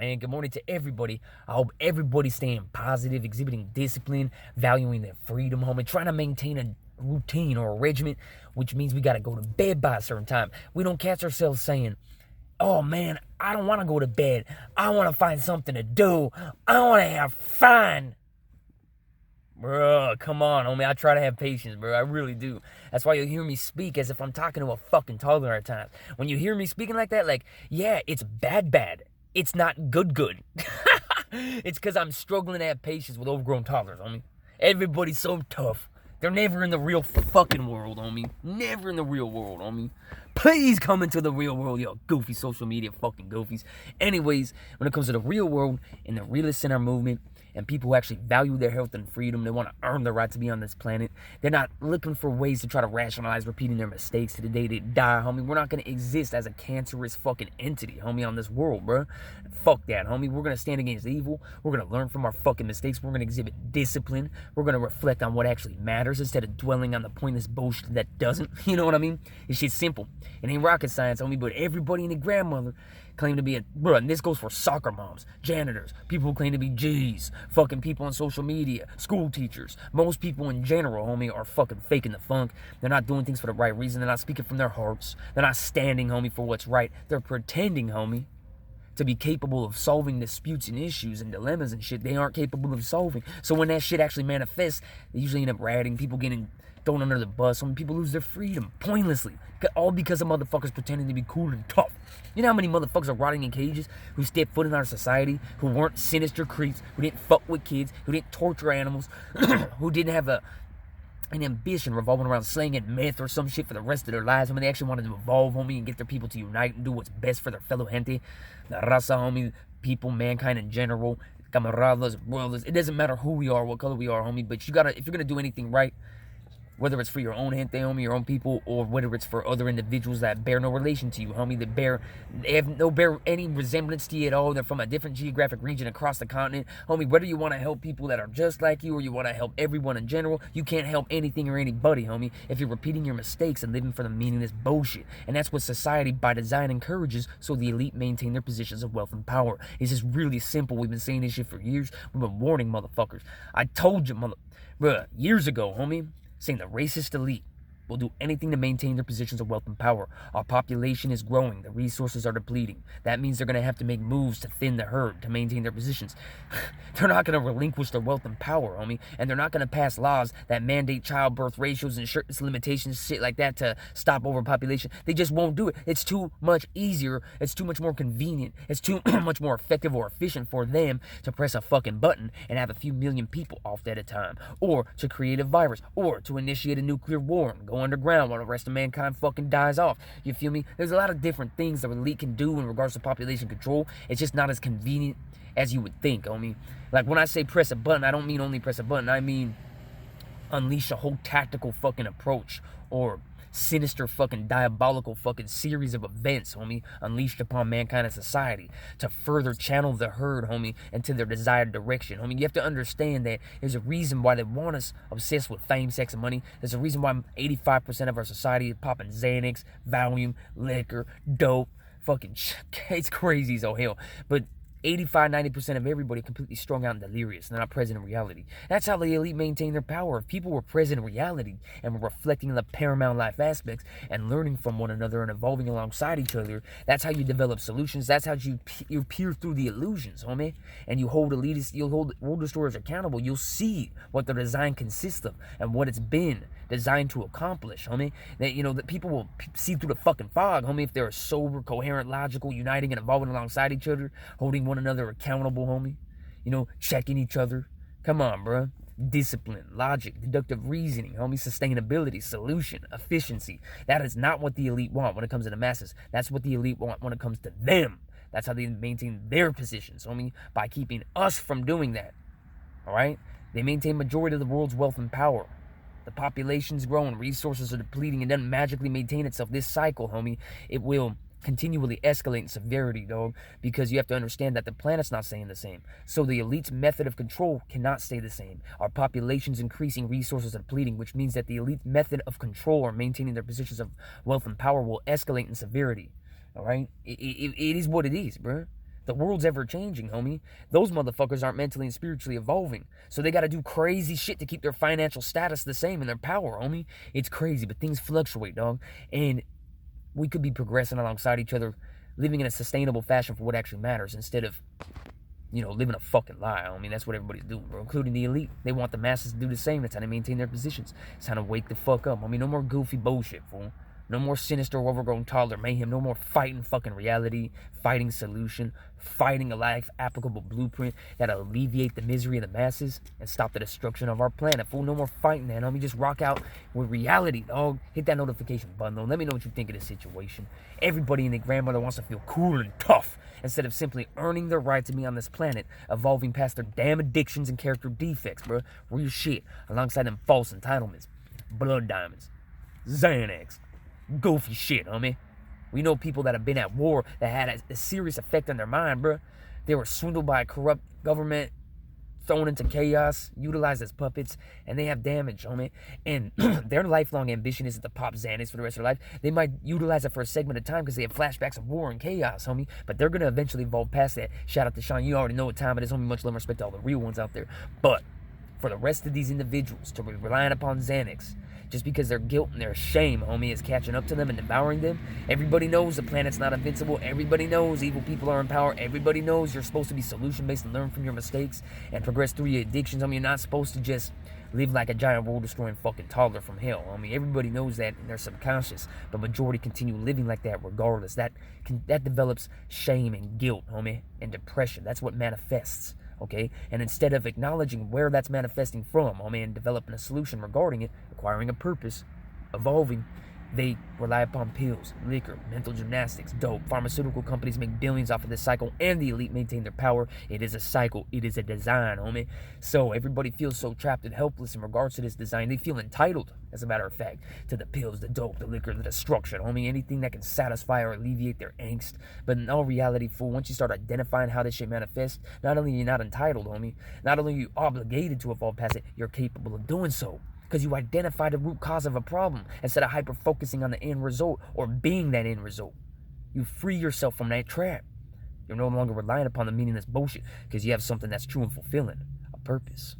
Man, good morning to everybody. I hope everybody's staying positive, exhibiting discipline, valuing their freedom, homie, trying to maintain a routine or a regimen, which means we got to go to bed by a certain time. We don't catch ourselves saying, oh man, I don't want to go to bed. I want to find something to do. I want to have fun. Bro, come on, homie. I try to have patience, bro. I really do. That's why you'll hear me speak as if I'm talking to a fucking toddler at times. When you hear me speaking like that, like, yeah, it's bad. It's not good. It's because I'm struggling to have patience with overgrown toddlers, homie. Everybody's so tough. They're never in the real fucking world, homie. Never in the real world, homie. Please come into the real world, yo, goofy social media fucking goofies. Anyways, when it comes to the real world and the realist in our movement, and people who actually value their health and freedom, they want to earn the right to be on this planet. They're not looking for ways to try to rationalize repeating their mistakes to the day they die, homie. We're not going to exist as a cancerous fucking entity, homie, on this world, bro. Fuck that, homie. We're going to stand against evil. We're going to learn from our fucking mistakes. We're going to exhibit discipline. We're going to reflect on what actually matters instead of dwelling on the pointless bullshit that doesn't. You know what I mean? This shit's simple. It ain't rocket science, homie, but everybody and their grandmother claim to be a, bro, and this goes for soccer moms, janitors, people who claim to be G's, fucking people on social media, school teachers. Most people in general, homie, are fucking faking the funk. They're not doing things for the right reason. They're not speaking from their hearts. They're not standing, homie, for what's right. They're pretending, homie, to be capable of solving disputes and issues and dilemmas and shit they aren't capable of solving. So when that shit actually manifests, they usually end up ratting, people getting thrown under the bus. When people lose their freedom pointlessly, all because of motherfuckers pretending to be cool and tough. You know how many motherfuckers are rotting in cages who stepped foot in our society, who weren't sinister creeps, who didn't fuck with kids, who didn't torture animals, who didn't have an ambition revolving around slinging meth or some shit for the rest of their lives. I mean, they actually wanted to evolve, homie, and get their people to unite and do what's best for their fellow gente. The raza, homie, people, mankind in general, camaradas, brothers. It doesn't matter who we are, what color we are, homie, but you gotta, if you're gonna do anything right, whether it's for your own gente, homie, your own people, or whether it's for other individuals that bear no relation to you, homie, that bear any resemblance to you at all. They're from a different geographic region across the continent, homie. Whether you want to help people that are just like you or you want to help everyone in general, you can't help anything or anybody, homie, if you're repeating your mistakes and living for the meaningless bullshit. And that's what society by design encourages, so the elite maintain their positions of wealth and power. It's just really simple. We've been saying this shit for years. We've been warning motherfuckers. I told you, bruh, years ago, homie, saying the racist elite will do anything to maintain their positions of wealth and power. Our population is growing. The resources are depleting. That means they're going to have to make moves to thin the herd to maintain their positions. They're not going to relinquish their wealth and power, homie. And they're not going to pass laws that mandate childbirth ratios and insurance limitations, shit like that, to stop overpopulation. They just won't do it. It's too much easier. It's too much more convenient. It's too much more effective or efficient for them to press a fucking button and have a few million people off at a time. Or to create a virus. Or to initiate a nuclear war and go underground while the rest of mankind fucking dies off. You feel me? There's a lot of different things that the elite can do in regards to population control. It's just not as convenient as you would think, homie. Like, when I say press a button, I don't mean only press a button. I mean unleash a whole tactical fucking approach or sinister fucking diabolical fucking series of events, homie, unleashed upon mankind and society to further channel the herd, homie, into their desired direction. Homie, you have to understand that there's a reason why they want us obsessed with fame, sex, and money. There's a reason why 85% of our society is popping Xanax, Valium, liquor, dope, fucking it's crazy as all hell. But 85-90% of everybody completely strung out and delirious. They're not present in reality. That's how the elite maintain their power. If people were present in reality and were reflecting on the paramount life aspects and learning from one another and evolving alongside each other, that's how you develop solutions. That's how you peer through the illusions, homie. And you hold elitists, you'll hold world destroyers accountable. You'll see what their design consists of and what it's been designed to accomplish, homie. That, you know, that people will see through the fucking fog, homie, if they're sober, coherent, logical, uniting and evolving alongside each other, holding one another accountable, homie. You know, checking each other. Come on, bro. Discipline, logic, deductive reasoning, homie, sustainability, solution, efficiency. That is not what the elite want when it comes to the masses. That's what the elite want when it comes to them. That's how they maintain their positions, homie, by keeping us from doing that. All right? They maintain majority of the world's wealth and power. The population's growing, resources are depleting, and doesn't magically maintain itself. This cycle, homie, it will continually escalate in severity, dog, because you have to understand that the planet's not staying the same. So the elite's method of control cannot stay the same. Our population's increasing, resources are depleting, which means that the elite's method of control or maintaining their positions of wealth and power will escalate in severity. All right? It is what it is, bro. The world's ever changing, homie. Those motherfuckers aren't mentally and spiritually evolving. So they gotta do crazy shit to keep their financial status the same and their power, homie. It's crazy, but things fluctuate, dog. And we could be progressing alongside each other, living in a sustainable fashion for what actually matters instead of, living a fucking lie. I mean, that's what everybody's doing, bro, including the elite. They want the masses to do the same. That's how they maintain their positions. It's time to wake the fuck up. I mean, no more goofy bullshit, fool. No more sinister, overgrown toddler mayhem. No more fighting fucking reality, fighting solution, fighting a life applicable blueprint that'll alleviate the misery of the masses and stop the destruction of our planet. Fool, no more fighting, man. Homie, just rock out with reality, dog. Hit that notification button, though. Let me know what you think of this situation. Everybody and their grandmother wants to feel cool and tough instead of simply earning their right to be on this planet, evolving past their damn addictions and character defects, bro. Real shit, alongside them false entitlements, blood diamonds, Xanax, goofy shit, homie. We know people that have been at war that had a serious effect on their mind, bro. They were swindled by a corrupt government, thrown into chaos, utilized as puppets, and they have damage, homie. And their lifelong ambition isn't to pop Xanax for the rest of their life. They might utilize it for a segment of time because they have flashbacks of war and chaos, homie. But they're going to eventually evolve past that. Shout out to Sean. You already know what time it is, homie. Much love and respect to all the real ones out there. But for the rest of these individuals to be relying upon Xanax just because their guilt and their shame, homie, is catching up to them and devouring them. Everybody knows the planet's not invincible. Everybody knows evil people are in power. Everybody knows you're supposed to be solution-based and learn from your mistakes and progress through your addictions. Homie, you're not supposed to just live like a giant world-destroying fucking toddler from hell. Homie, everybody knows that in their subconscious, but majority continue living like that regardless. That develops shame and guilt, homie, and depression. That's what manifests. Okay, and instead of acknowledging where that's manifesting from, and developing a solution regarding it, acquiring a purpose, evolving, they rely upon pills, liquor, mental gymnastics, dope. Pharmaceutical companies make billions off of this cycle, and the elite maintain their power. It is a cycle. It is a design, homie. So everybody feels so trapped and helpless in regards to this design. They feel entitled, as a matter of fact, to the pills, the dope, the liquor, the destruction, homie. Anything that can satisfy or alleviate their angst. But in all reality, fool, once you start identifying how this shit manifests, not only are you not entitled, homie, not only are you obligated to evolve past it, you're capable of doing so. Because you identify the root cause of a problem instead of hyper-focusing on the end result or being that end result. You free yourself from that trap. You're no longer relying upon the meaningless bullshit because you have something that's true and fulfilling, a purpose.